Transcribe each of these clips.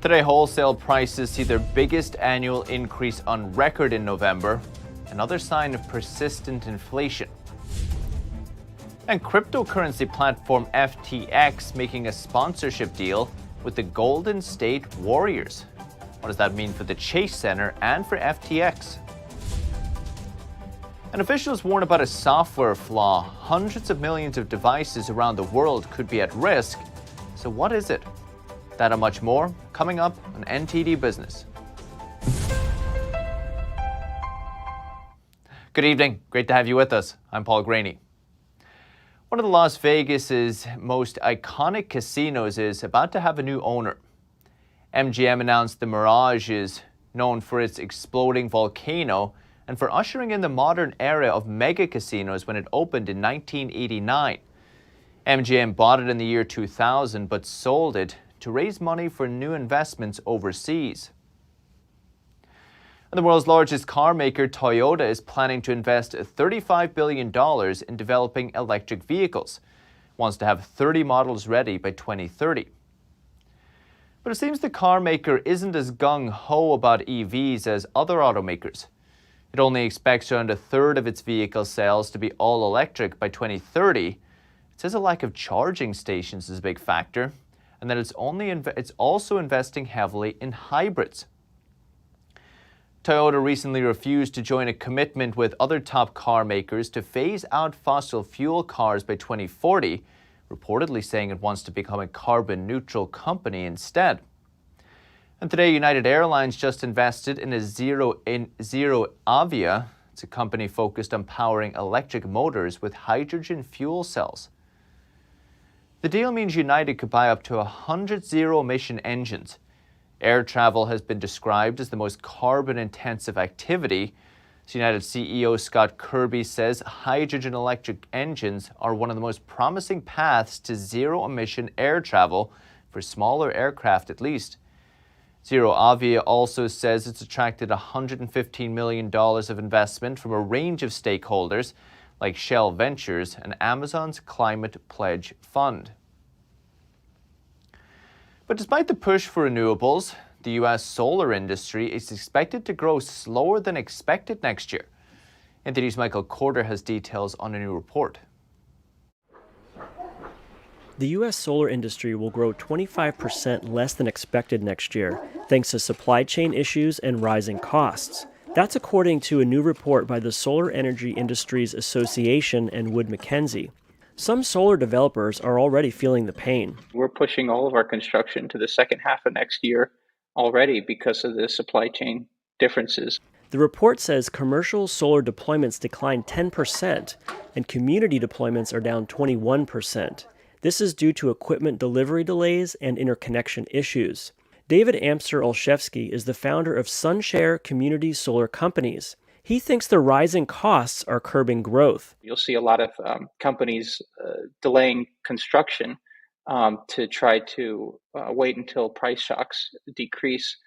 Today, wholesale prices see their biggest annual increase on record in November, another sign of persistent inflation. And cryptocurrency platform FTX making a sponsorship deal with the Golden State Warriors. What does that mean for the Chase Center and for FTX? And officials warn about a software flaw. Hundreds of millions of devices around the world could be at risk. So what is it? That and much more coming up on NTD Business. Good evening. Great to have you with us. I'm Paul Graney. One of the Las Vegas's most iconic casinos is about to have a new owner. MGM announced the Mirage is known for its exploding volcano and for ushering in the modern era of mega casinos when it opened in 1989. MGM bought it in the year 2000 but sold it to raise money for new investments overseas. And the world's largest car maker, Toyota, is planning to invest $35 billion in developing electric vehicles. It wants to have 30 models ready by 2030. But it seems the car maker isn't as gung-ho about EVs as other automakers. It only expects around a third of its vehicle sales to be all electric by 2030. It says a lack of charging stations is a big factor, and that it's also investing heavily in hybrids. Toyota recently refused to join a commitment with other top car makers to phase out fossil fuel cars by 2040, reportedly saying it wants to become a carbon neutral company instead. And today, United Airlines just invested in Zero Avia. It's a company focused on powering electric motors with hydrogen fuel cells. The deal means United could buy up to 100 zero-emission engines. Air travel has been described as the most carbon-intensive activity. United CEO Scott Kirby says hydrogen electric engines are one of the most promising paths to zero-emission air travel, for smaller aircraft at least. Zero Avia also says it's attracted $115 million of investment from a range of stakeholders, like Shell Ventures and Amazon's Climate Pledge Fund. But despite the push for renewables, the U.S. solar industry is expected to grow slower than expected next year. NTD's Michael Corder has details on a new report. The U.S. solar industry will grow 25% less than expected next year, thanks to supply chain issues and rising costs. That's according to a new report by the Solar Energy Industries Association and Wood Mackenzie. Some solar developers are already feeling the pain. We're pushing all of our construction to the second half of next year already because of the supply chain differences. The report says commercial solar deployments declined 10% and community deployments are down 21%. This is due to equipment delivery delays and interconnection issues. David Amster-Olszewski is the founder of Sunshare Community Solar Companies. He thinks the rising costs are curbing growth. You'll see a lot of companies delaying construction to try to wait until price shocks decrease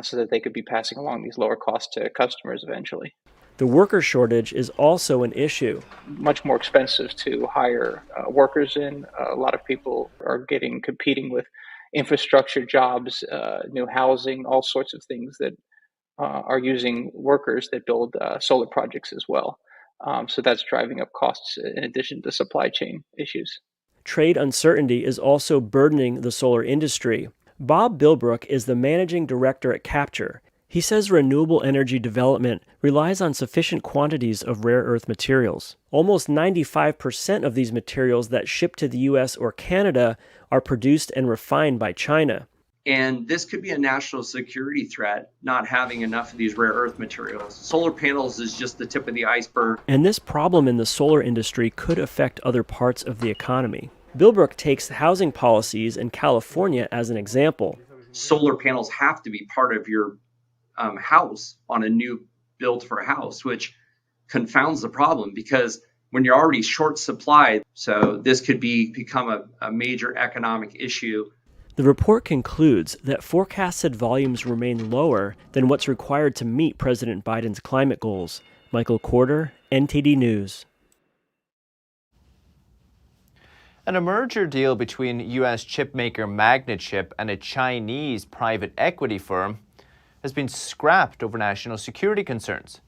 so that they could be passing along these lower costs to customers eventually. The worker shortage is also an issue. Much more expensive to hire workers in. A lot of people are competing with infrastructure jobs, new housing, all sorts of things that are using workers that build solar projects as well. So that's driving up costs in addition to supply chain issues. Trade uncertainty is also burdening the solar industry. Bob Bilbrook is the managing director at Capture. He says renewable energy development relies on sufficient quantities of rare earth materials. Almost 95% of these materials that ship to the U.S. or Canada are produced and refined by China. And this could be a national security threat, not having enough of these rare earth materials. Solar panels is just the tip of the iceberg. And this problem in the solar industry could affect other parts of the economy. Bilbrook takes housing policies in California as an example. Solar panels have to be part of your house on a new build for a house, which confounds the problem because when you're already short supplied, so this could become a major economic issue. The report concludes that forecasted volumes remain lower than what's required to meet President Biden's climate goals. Michael Corder, NTD News. And a merger deal between U.S. chipmaker Magnachip and a Chinese private equity firm has been scrapped over national security concerns.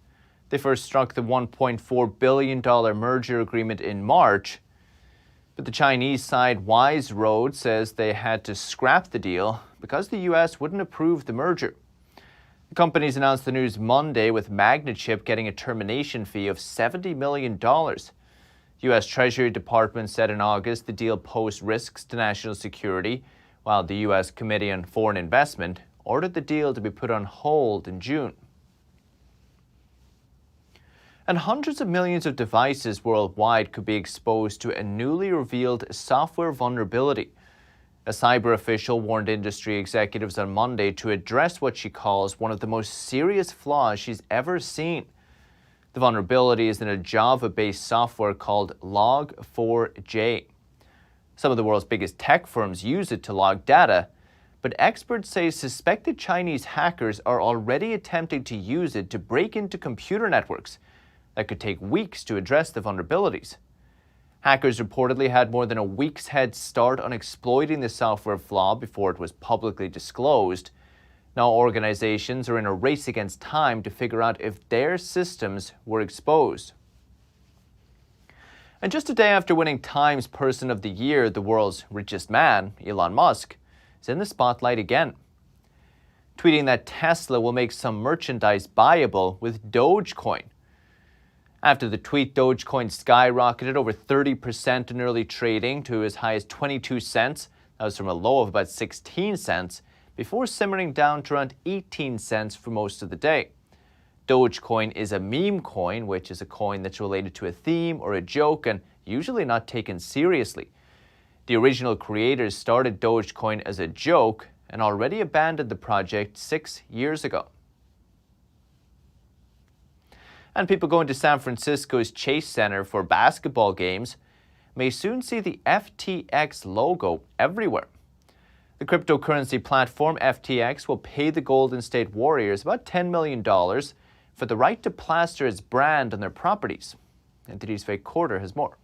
They first struck the $1.4 billion merger agreement in March, but the Chinese side Wise Road says they had to scrap the deal because the U.S. wouldn't approve the merger. The companies announced the news Monday, with Magnachip getting a termination fee of $70 million. The U.S. Treasury Department said in August the deal posed risks to national security, while the U.S. Committee on Foreign Investment ordered the deal to be put on hold in June. And hundreds of millions of devices worldwide could be exposed to a newly revealed software vulnerability. A cyber official warned industry executives on Monday to address what she calls one of the most serious flaws she's ever seen. The vulnerability is in a Java-based software called Log4j. Some of the world's biggest tech firms use it to log data, but experts say suspected Chinese hackers are already attempting to use it to break into computer networks. That could take weeks to address the vulnerabilities. Hackers reportedly had more than a week's head start on exploiting the software flaw before it was publicly disclosed. Now organizations are in a race against time to figure out if their systems were exposed. And just a day after winning Time's Person of the Year, the world's richest man, Elon Musk, is in the spotlight again, tweeting that Tesla will make some merchandise buyable with Dogecoin. After the tweet, Dogecoin skyrocketed over 30% in early trading to as high as 22 cents. That was from a low of about 16 cents, before simmering down to around 18 cents for most of the day. Dogecoin is a meme coin, which is a coin that's related to a theme or a joke and usually not taken seriously. The original creators started Dogecoin as a joke and already abandoned the project 6 years ago. And people going to San Francisco's Chase Center for basketball games may soon see the FTX logo everywhere. The cryptocurrency platform FTX will pay the Golden State Warriors about $10 million for the right to plaster its brand on their properties. NTD's Fake Quarter has more.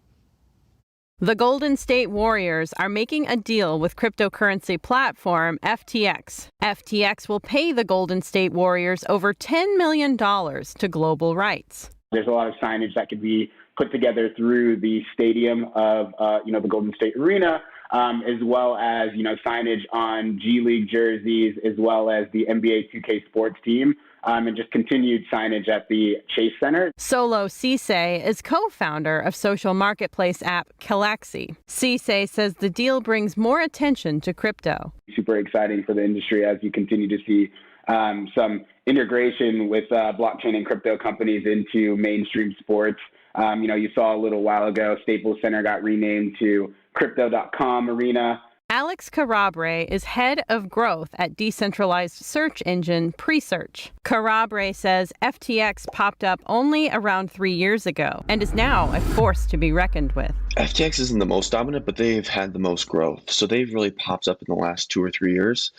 The Golden State Warriors are making a deal with cryptocurrency platform FTX. FTX will pay the Golden State Warriors over $10 million to global rights. There's a lot of signage that could be put together through the stadium of, the Golden State Arena, as well as, signage on G League jerseys, as well as the NBA 2K sports team. And just continued signage at the Chase Center. Solo Cisse is co-founder of social marketplace app Galaxy. Cisse says the deal brings more attention to crypto. Super exciting for the industry as you continue to see some integration with blockchain and crypto companies into mainstream sports. You saw a little while ago, Staples Center got renamed to Crypto.com Arena. Alex Carabre is head of growth at decentralized search engine Presearch. Carabre says FTX popped up only around 3 years ago and is now a force to be reckoned with. FTX isn't the most dominant, but they've had the most growth. So they've really popped up in the last 2 or 3 years.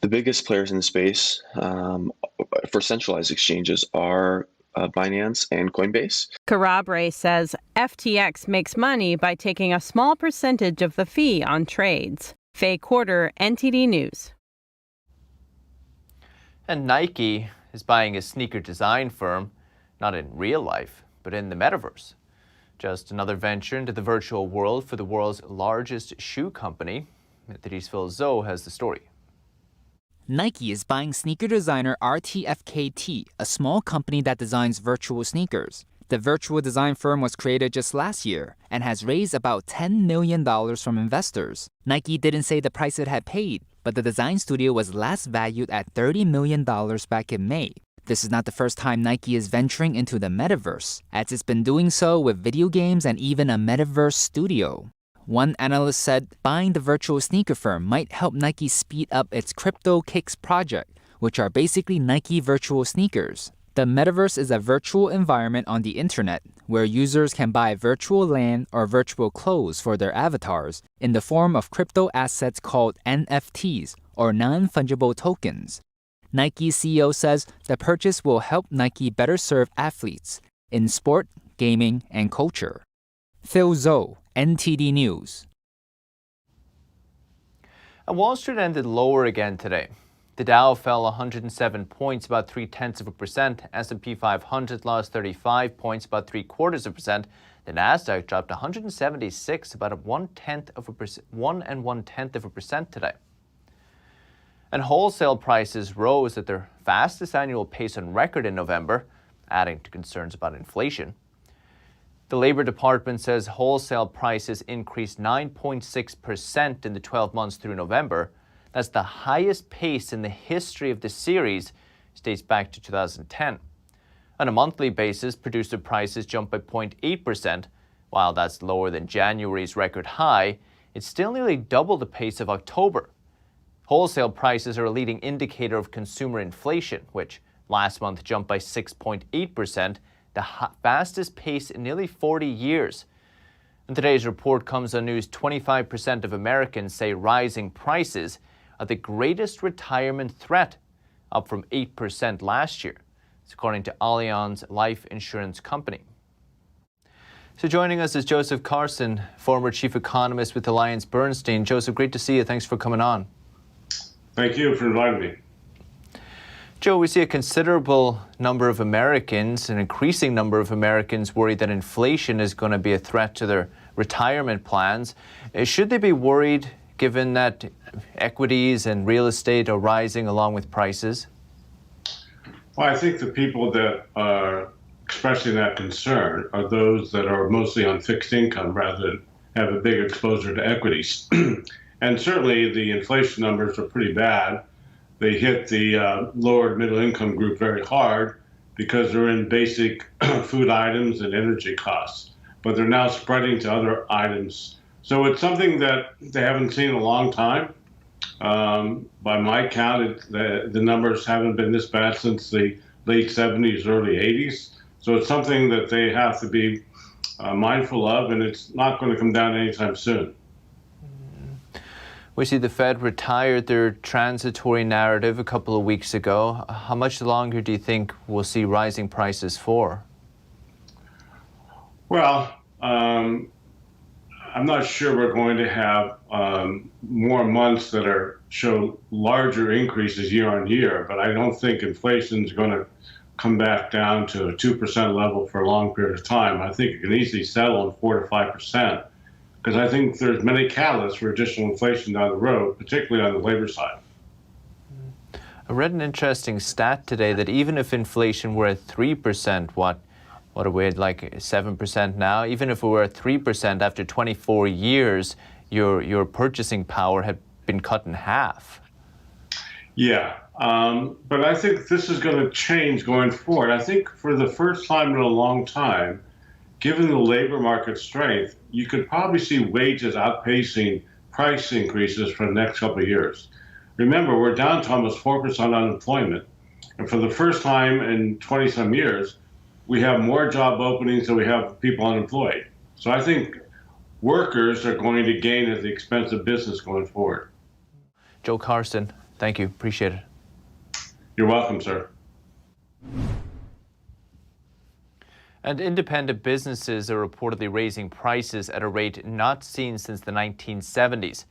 The biggest players in the space for centralized exchanges are Binance and Coinbase. Carabre says FTX makes money by taking a small percentage of the fee on trades. Faye Quarter, NTD News. And Nike is buying a sneaker design firm, not in real life, but in the metaverse. Just another venture into the virtual world for the world's largest shoe company. NTD's Phil Zoe has the story. Nike is buying sneaker designer Rtfkt, a small company that designs virtual sneakers. The virtual design firm was created just last year and has raised about $10 million from investors. Nike didn't say the price it had paid, but the design studio was last valued at $30 million back in May. This is not the first time Nike is venturing into the metaverse, as it's been doing so with video games and even a metaverse studio. One analyst said buying the virtual sneaker firm might help Nike speed up its Crypto Kicks project, which are basically Nike virtual sneakers. The metaverse is a virtual environment on the internet where users can buy virtual land or virtual clothes for their avatars in the form of crypto assets called NFTs, or non-fungible tokens. Nike's CEO says the purchase will help Nike better serve athletes in sport, gaming, and culture. Phil Zoe, NTD News. And Wall Street ended lower again today. The Dow fell 107 points, about 0.3%. S&P 500 lost 35 points, about 0.75%. The Nasdaq dropped 176, about 1.1% today. And wholesale prices rose at their fastest annual pace on record in November, adding to concerns about inflation. The Labor Department says wholesale prices increased 9.6% in the 12 months through November. That's the highest pace in the history of the series, which dates back to 2010. On a monthly basis, producer prices jumped by 0.8%. While that's lower than January's record high, it's still nearly double the pace of October. Wholesale prices are a leading indicator of consumer inflation, which last month jumped by 6.8%, the fastest pace in nearly 40 years. And today's report comes on news 25% of Americans say rising prices are the greatest retirement threat, up from 8% last year. It's according to Allianz Life Insurance Company. So joining us is Joseph Carson, former chief economist with AllianceBernstein. Joseph, great to see you. Thanks for coming on. Thank you for inviting me. Joe, we see a considerable number of Americans, an increasing number of Americans, worried that inflation is going to be a threat to their retirement plans. Should they be worried given that equities and real estate are rising along with prices? Well, I think the people that are expressing that concern are those that are mostly on fixed income rather than have a big exposure to equities. And certainly the inflation numbers are pretty bad. They hit the lower middle income group very hard because they're in basic food items and energy costs, but they're now spreading to other items. So it's something that they haven't seen in a long time. By my count, the numbers haven't been this bad since the late 70s, early 80s. So it's something that they have to be mindful of, and it's not going to come down anytime soon. We see the Fed retired their transitory narrative a couple of weeks ago. How much longer do you think we'll see rising prices for? Well, I'm not sure we're going to have more months that show larger increases year on year, but I don't think inflation is going to come back down to a 2% level for a long period of time. I think it can easily settle on 4 to 5%. Because I think there's many catalysts for additional inflation down the road, particularly on the labor side. I read an interesting stat today that even if inflation were at 3%, what are we at, like 7% now? Even if we were at 3% after 24 years, your purchasing power had been cut in half. Yeah, but I think this is going to change going forward. I think for the first time in a long time, given the labor market strength, you could probably see wages outpacing price increases for the next couple of years. Remember, we're down to almost 4% unemployment. And for the first time in 20-some years, we have more job openings than we have people unemployed. So I think workers are going to gain at the expense of business going forward. Joe Carson, thank you. Appreciate it. You're welcome, sir. And independent businesses are reportedly raising prices at a rate not seen since the 1970s.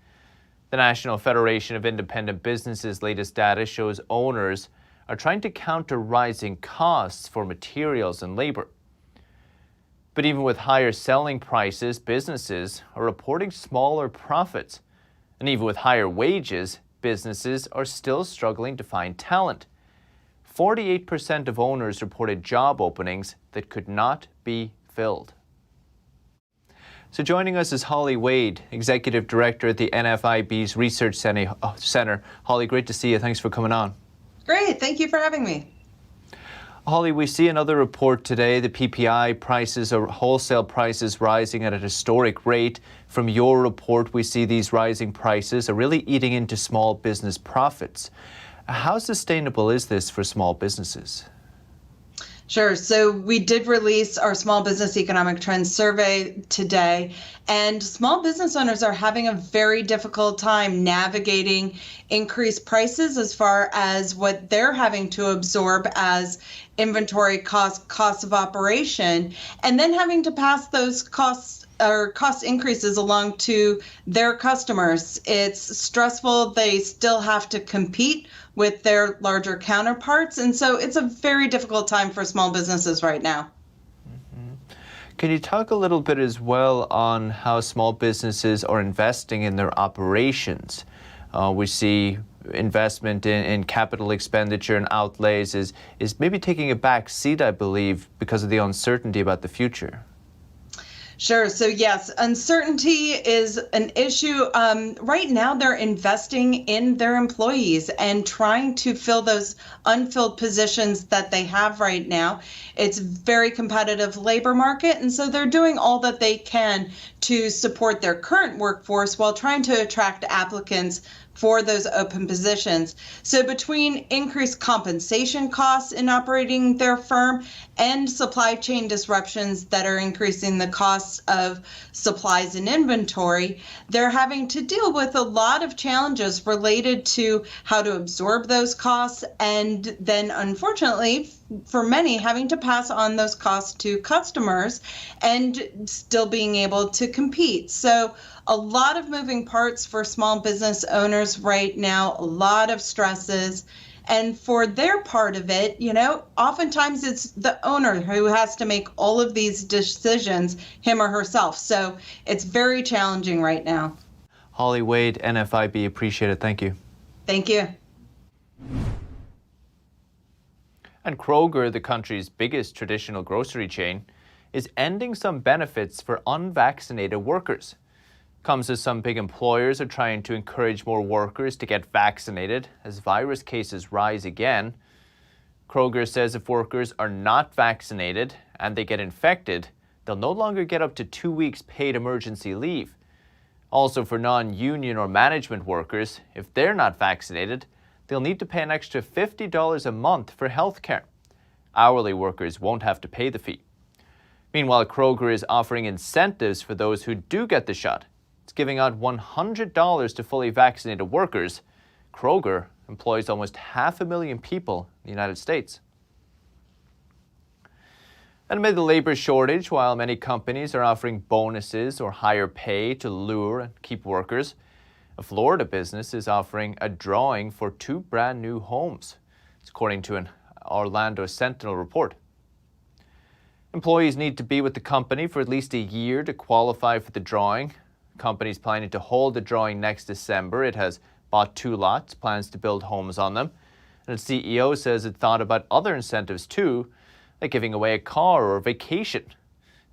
The National Federation of Independent Businesses' latest data shows owners are trying to counter rising costs for materials and labor. But even with higher selling prices, businesses are reporting smaller profits. And even with higher wages, businesses are still struggling to find talent. 48% of owners reported job openings that could not be filled. So joining us is Holly Wade, Executive Director at the NFIB's Research Center. Holly, great to see you. Thanks for coming on. Great. Thank you for having me. Holly, we see another report today. The PPI prices or wholesale prices rising at a historic rate. From your report, we see these rising prices are really eating into small business profits. How sustainable is this for small businesses? Sure. So we did release our Small Business Economic Trends Survey today, and small business owners are having a very difficult time navigating increased prices as far as what they're having to absorb as inventory costs of operation, and then having to pass those costs cost increases along to their customers. It's stressful. They still have to compete with their larger counterparts. And so it's a very difficult time for small businesses right now. Can you talk a little bit as well on how small businesses are investing in their operations? We see investment in capital expenditure and outlays is maybe taking a back seat, I believe, because of the uncertainty about the future. Sure. So yes, uncertainty is an issue. Right now, they're investing in their employees and trying to fill those unfilled positions that they have right now. It's a very competitive labor market, and so they're doing all that they can to support their current workforce while trying to attract applicants for those open positions. So between increased compensation costs in operating their firm and supply chain disruptions that are increasing the costs of supplies and inventory, they're having to deal with a lot of challenges related to how to absorb those costs, and then unfortunately for many having to pass on those costs to customers and still being able to compete. So a lot of moving parts for small business owners right now, a lot of stresses. And for their part of it, oftentimes it's the owner who has to make all of these decisions, him or herself. So it's very challenging right now. Holly Wade, NFIB, appreciate it. Thank you. Thank you. And Kroger, the country's biggest traditional grocery chain, is ending some benefits for unvaccinated workers. Comes as some big employers are trying to encourage more workers to get vaccinated as virus cases rise again. Kroger says if workers are not vaccinated and they get infected, they'll no longer get up to 2 weeks paid emergency leave. Also for non-union or management workers, if they're not vaccinated, they'll need to pay an extra $50 a month for health care. Hourly workers won't have to pay the fee. Meanwhile, Kroger is offering incentives for those who do get the shot. It's giving out $100 to fully vaccinated workers. Kroger employs almost 500,000 people in the United States. And amid the labor shortage, while many companies are offering bonuses or higher pay to lure and keep workers, a Florida business is offering a drawing for 2 brand new homes. It's according to an Orlando Sentinel report. Employees need to be with the company for at least a year to qualify for the drawing. The company's planning to hold the drawing next December. It has bought 2 lots, plans to build homes on them. And its CEO says it thought about other incentives too, like giving away a car or a vacation.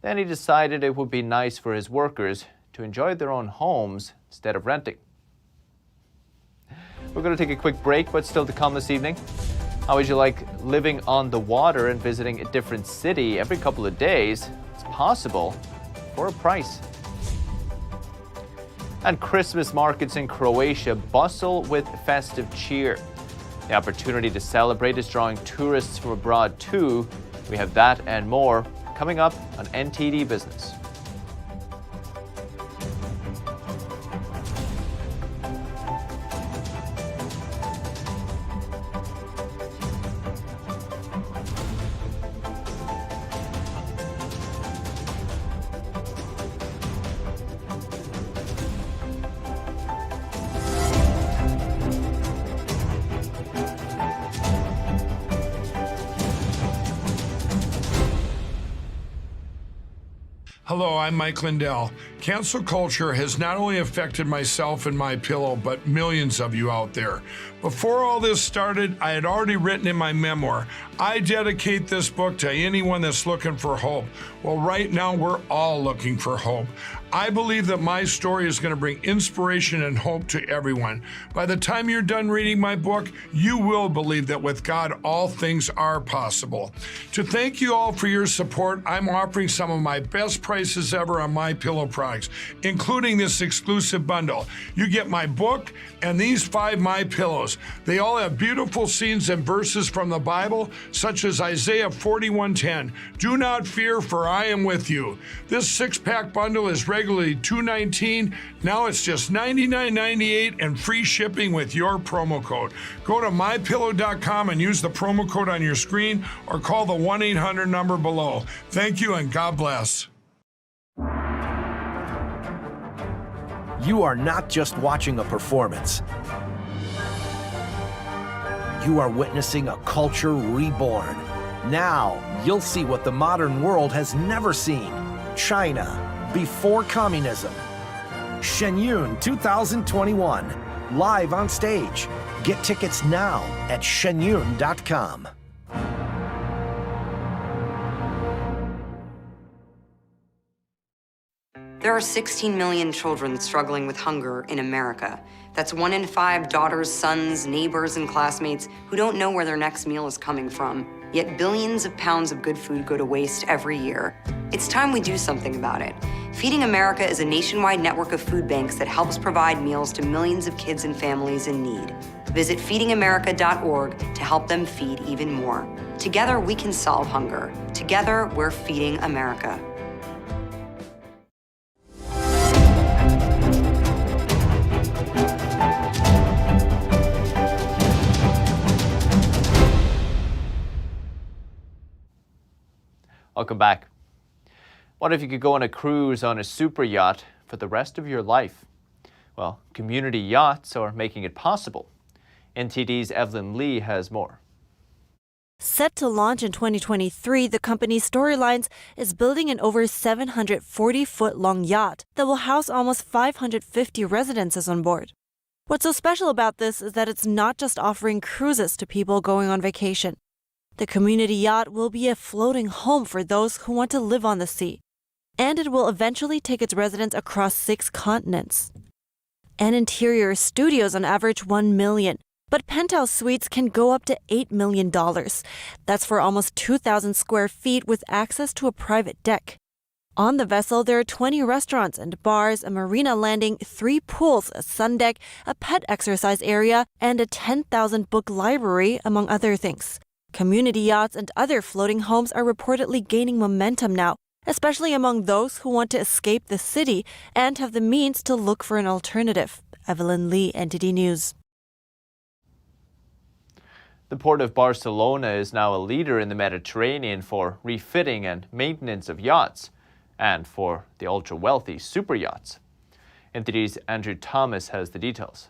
Then he decided it would be nice for his workers to enjoy their own homes instead of renting. We're going to take a quick break, but still to come this evening. How would you like living on the water and visiting a different city every couple of days? It's possible for a price. And Christmas markets in Croatia bustle with festive cheer. The opportunity to celebrate is drawing tourists from abroad too. We have that and more coming up on NTD Business. Hello, I'm Mike Lindell. Cancel culture has not only affected myself and MyPillow, but millions of you out there. Before all this started, I had already written in my memoir, I dedicate this book to anyone that's looking for hope. Well, right now, we're all looking for hope. I believe that my story is going to bring inspiration and hope to everyone. By the time you're done reading my book, you will believe that with God, all things are possible. To thank you all for your support, I'm offering some of my best prices ever on MyPillow products, including this exclusive bundle. You get my book and these 5 MyPillows. They all have beautiful scenes and verses from the Bible, such as Isaiah 41:10. Do not fear, for I am with you. This 6-pack bundle is regularly $219. Now it's just $99.98 and free shipping with your promo code. Go to mypillow.com and use the promo code on your screen or call the 1-800 number below. Thank you and God bless. You are not just watching a performance. You are witnessing a culture reborn. Now, you'll see what the modern world has never seen. China, before communism. Shen Yun 2021, live on stage. Get tickets now at shenyun.com. There are 16 million children struggling with hunger in America. That's 1 in 5 daughters, sons, neighbors, and classmates who don't know where their next meal is coming from. Yet billions of pounds of good food go to waste every year. It's time we do something about it. Feeding America is a nationwide network of food banks that helps provide meals to millions of kids and families in need. Visit feedingamerica.org to help them feed even more. Together, we can solve hunger. Together, we're feeding America. Welcome back. What if you could go on a cruise on a super yacht for the rest of your life? Well, community yachts are making it possible. NTD's Evelyn Lee has more. Set to launch in 2023, the company Storylines is building an over 740-foot-long yacht that will house almost 550 residences on board. What's so special about this is that it's not just offering cruises to people going on vacation. The community yacht will be a floating home for those who want to live on the sea. And it will eventually take its residents across 6 continents. And interior studios on average $1 million, but penthouse suites can go up to $8 million. That's for almost 2,000 square feet with access to a private deck. On the vessel, there are 20 restaurants and bars, a marina landing, 3 pools, a sun deck, a pet exercise area, and a 10,000-book library, among other things. Community yachts and other floating homes are reportedly gaining momentum now, especially among those who want to escape the city and have the means to look for an alternative. Evelyn Lee, NTD News. The port of Barcelona is now a leader in the Mediterranean for refitting and maintenance of yachts, and for the ultra-wealthy super yachts. NTD's Andrew Thomas has the details.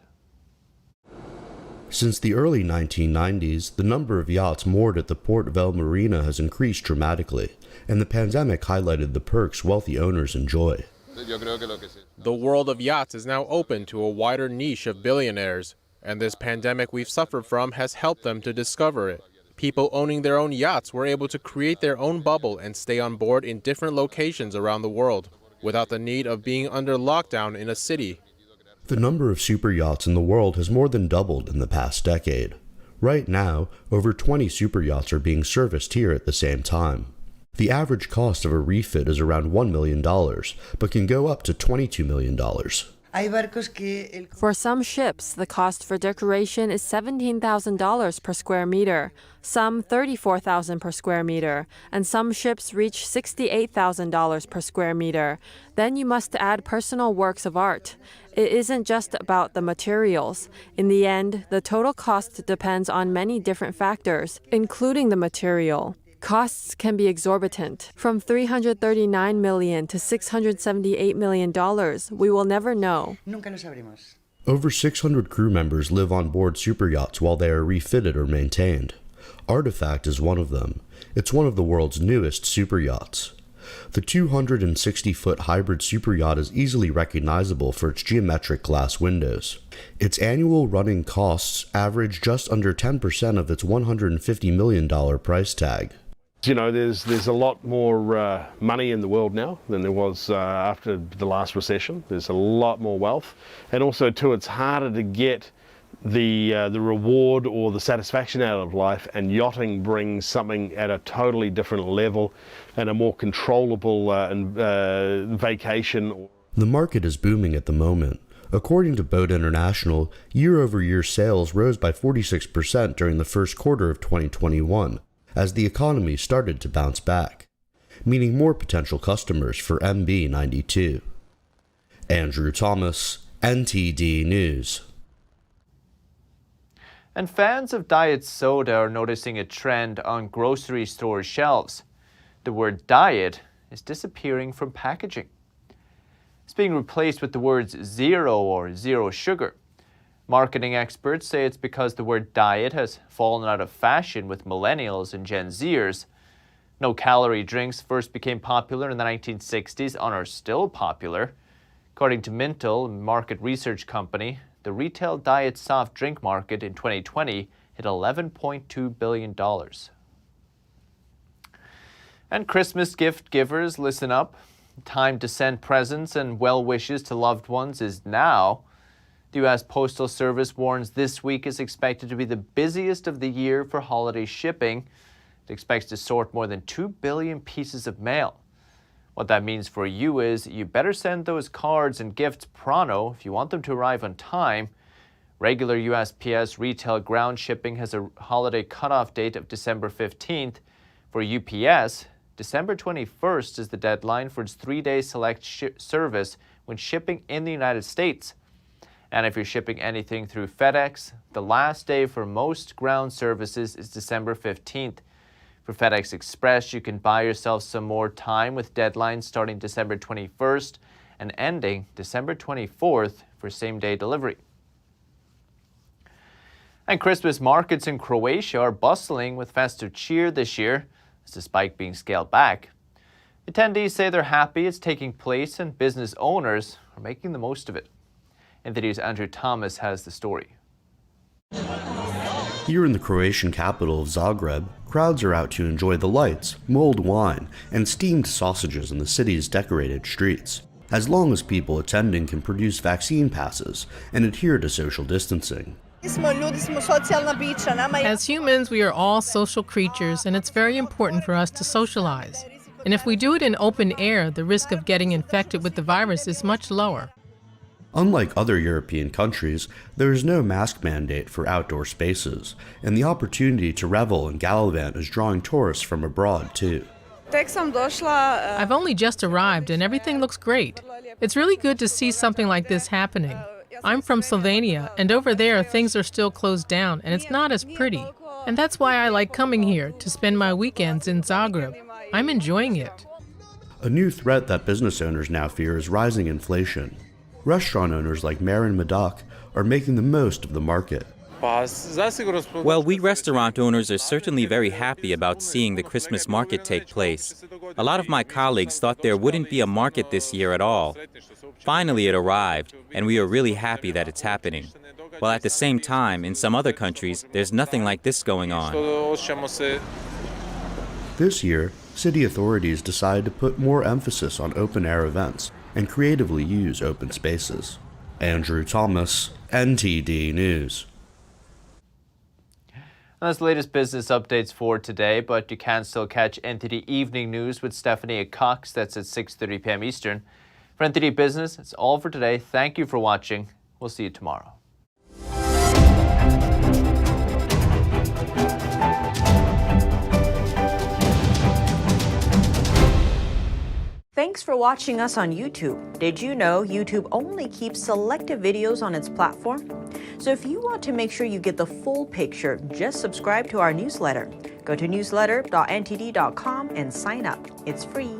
Since the early 1990s, the number of yachts moored at the port of El Marina has increased dramatically, and the pandemic highlighted the perks wealthy owners enjoy. The world of yachts is now open to a wider niche of billionaires, and this pandemic we've suffered from has helped them to discover it. People owning their own yachts were able to create their own bubble and stay on board in different locations around the world, without the need of being under lockdown in a city. The number of super yachts in the world has more than doubled in the past decade. Right now, over 20 super yachts are being serviced here at the same time. The average cost of a refit is around $1 million, but can go up to $22 million. For some ships, the cost for decoration is $17,000 per square meter, some $34,000 per square meter, and some ships reach $68,000 per square meter. Then you must add personal works of art. It isn't just about the materials. In the end, the total cost depends on many different factors, including the material. Costs can be exorbitant, from $339 million to $678 million. We will never know. Over 600 crew members live on board superyachts while they are refitted or maintained. Rtfkt is one of them. It's one of the world's newest superyachts. The 260-foot hybrid superyacht is easily recognizable for its geometric glass windows. Its annual running costs average just under 10% of its $150 million price tag. You know, there's a lot more money in the world now than there was after the last recession. There's a lot more wealth, and also too, it's harder to get the reward or the satisfaction out of life. And yachting brings something at a totally different level and a more controllable vacation. The market is booming at the moment. According to Boat International, year-over-year sales rose by 46% during the first quarter of 2021. As the economy started to bounce back, meaning more potential customers for MB92. Andrew Thomas, NTD News. And fans of diet soda are noticing a trend on grocery store shelves. The word diet is disappearing from packaging. is being replaced with the words zero or zero sugar. Marketing experts say it's because the word diet has fallen out of fashion with millennials and Gen Zers. No-calorie drinks first became popular in the 1960s and are still popular. According to Mintel, a market research company, the retail diet soft drink market in 2020 hit $11.2 billion. And Christmas gift givers, listen up. Time to send presents and well wishes to loved ones is now. The U.S. Postal Service warns this week is expected to be the busiest of the year for holiday shipping. It expects to sort more than 2 billion pieces of mail. What that means for you is you better send those cards and gifts pronto if you want them to arrive on time. Regular USPS retail ground shipping has a holiday cutoff date of December 15th. For UPS, December 21st is the deadline for its 3-day select service when shipping in the United States. And if you're shipping anything through FedEx, the last day for most ground services is December 15th. For FedEx Express, you can buy yourself some more time with deadlines starting December 21st and ending December 24th for same-day delivery. And Christmas markets in Croatia are bustling with festive cheer this year, despite being scaled back. Attendees say they're happy it's taking place and business owners are making the most of it. NTD's Andrew Thomas has the story. Here in the Croatian capital of Zagreb, crowds are out to enjoy the lights, mulled wine, and steamed sausages in the city's decorated streets, as long as people attending can produce vaccine passes and adhere to social distancing. As humans, we are all social creatures, and it's very important for us to socialize. And if we do it in open air, the risk of getting infected with the virus is much lower. Unlike other European countries, there is no mask mandate for outdoor spaces, and the opportunity to revel and gallivant is drawing tourists from abroad too. I've only just arrived and everything looks great. It's really good to see something like this happening. I'm from Slovenia, and over there things are still closed down and it's not as pretty. And that's why I like coming here, to spend my weekends in Zagreb. I'm enjoying it. A new threat that business owners now fear is rising inflation. Restaurant owners like Marin Madak are making the most of the market. Well, we restaurant owners are certainly very happy about seeing the Christmas market take place. A lot of my colleagues thought there wouldn't be a market this year at all. Finally, it arrived, and we are really happy that it's happening. While at the same time, in some other countries, there's nothing like this going on. This year, city authorities decided to put more emphasis on open-air events and creatively use open spaces. Andrew Thomas, NTD News. And that's the latest business updates for today, but you can still catch NTD Evening News with Stephanie at Cox. That's at 6:30 p.m. Eastern. For NTD Business, it's all for today. Thank you for watching. We'll see you tomorrow. Thanks for watching us on YouTube. Did you know YouTube only keeps selective videos on its platform? So if you want to make sure you get the full picture, just subscribe to our newsletter. Go to newsletter.ntd.com and sign up. It's free.